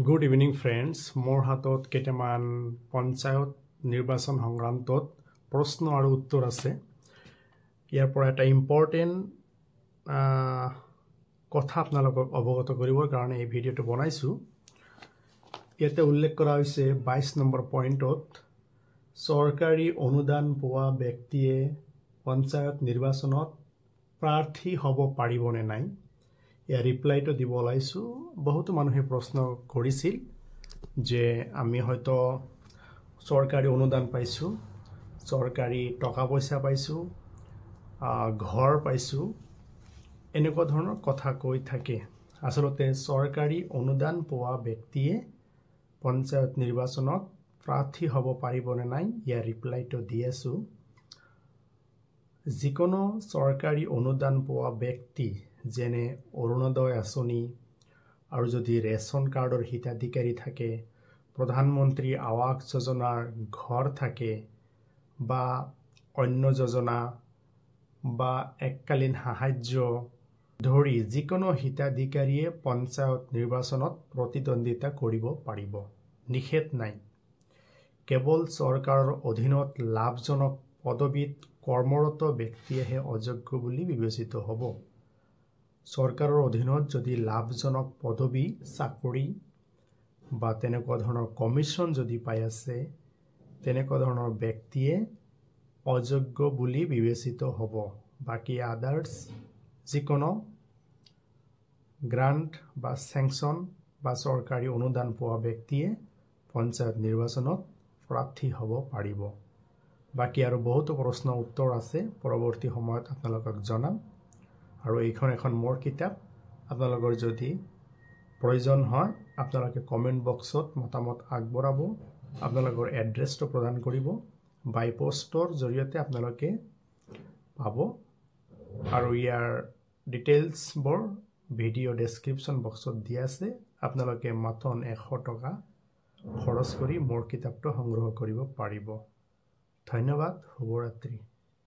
Good evening, friends. More hatot keteman panchayot nirbachan সংক্ৰান্তত প্ৰশ্ন আৰু উত্তৰ আছে। ইয়াৰ পৰা এটা ইম্পৰ্টেন্ট কথা আপোনালোকক অৱগত কৰিবৰ কাৰণে এই ভিডিঅটো বনাইছো। ইয়াতে উল্লেখ কৰা হৈছে 22 নম্বৰ পইণ্টত চৰকাৰী অনুদান পোৱা ব্যক্তিয়ে পঞ্চায়ত নিৰ্বাচনত প্ৰাৰ্থী হ'ব পাৰিবনে নাই। ইয়াৰ ৰিপ্লাইটো দিব ওলাইছো। বহুতো মানুহে প্ৰশ্ন কৰিছিল যে আমি হয়তো চৰকাৰী অনুদান পাইছো, চৰকাৰী টকা পইচা পাইছো, ঘৰ পাইছো, এনেকুৱা ধৰণৰ কথা কৈ থাকে। আসলতে চৰকাৰী অনুদান পোৱা ব্যক্তিয়ে পঞ্চায়ত নিৰ্বাচনত প্ৰাৰ্থী হ'ব পাৰিবনে নাই, ইয়াৰ ৰিপ্লাইটো দি আছো। যিকোনো চৰকাৰী অনুদান পোৱা ব্যক্তি যেনে অৰুণোদয় আঁচনি আৰু যদি ৰেচন কাৰ্ডৰ হিতাধিকাৰী থাকে, প্ৰধানমন্ত্ৰী আৱাস যোজনাৰ ঘৰ থাকে বা অন্য যোজনা বা এককালীন সাহায্য ধৰি যিকোনো হিতাধিকাৰীয়ে পঞ্চায়ত নিৰ্বাচনত প্ৰতিদ্বন্দ্বিতা কৰিব পাৰিব, নিষেধ নাই। কেৱল চৰকাৰৰ অধীনত লাভজনক পদবীত কৰ্মৰত ব্যক্তিয়েহে অযোগ্য বুলি বিবেচিত হ'ব। চৰকাৰৰ অধীনত যদি লাভজনক পদবী, চাকৰি বা তেনেকুৱা ধৰণৰ কমিশ্যন যদি পাই আছে, তেনেকুৱা ধৰণৰ ব্যক্তিয়ে অযোগ্য বুলি বিবেচিত হ'ব। বাকী আদাৰ্ছ যিকোনো গ্ৰাণ্ট বা চেংচন বা চৰকাৰী অনুদান পোৱা ব্যক্তিয়ে পঞ্চায়ত নিৰ্বাচনত প্ৰাৰ্থী হ'ব পাৰিব। বাকী আৰু বহুতো প্ৰশ্ন উত্তৰ আছে, পৰৱৰ্তী সময়ত আপোনালোকক জনাম। আৰু এইখন এখন মোৰ কিতাপ। আপোনালোকৰ যদি প্ৰয়োজন হয় আপোনালোকে কমেণ্ট বক্সত মতামত আগবঢ়াব, আপোনালোকৰ এড্ৰেছটো প্ৰদান কৰিব। বাই পোষ্টৰ জৰিয়তে আপোনালোকে পাব আৰু ইয়াৰ ডিটেইলছবোৰ ভিডিঅ' ডেছক্ৰিপশ্যন বক্সত দিয়া আছে। আপোনালোকে মাত্ৰ 100 টকা খৰচ কৰি মোৰ কিতাপটো সংগ্ৰহ কৰিব পাৰিব। ধন্যবাদ। শুভৰাত্ৰি।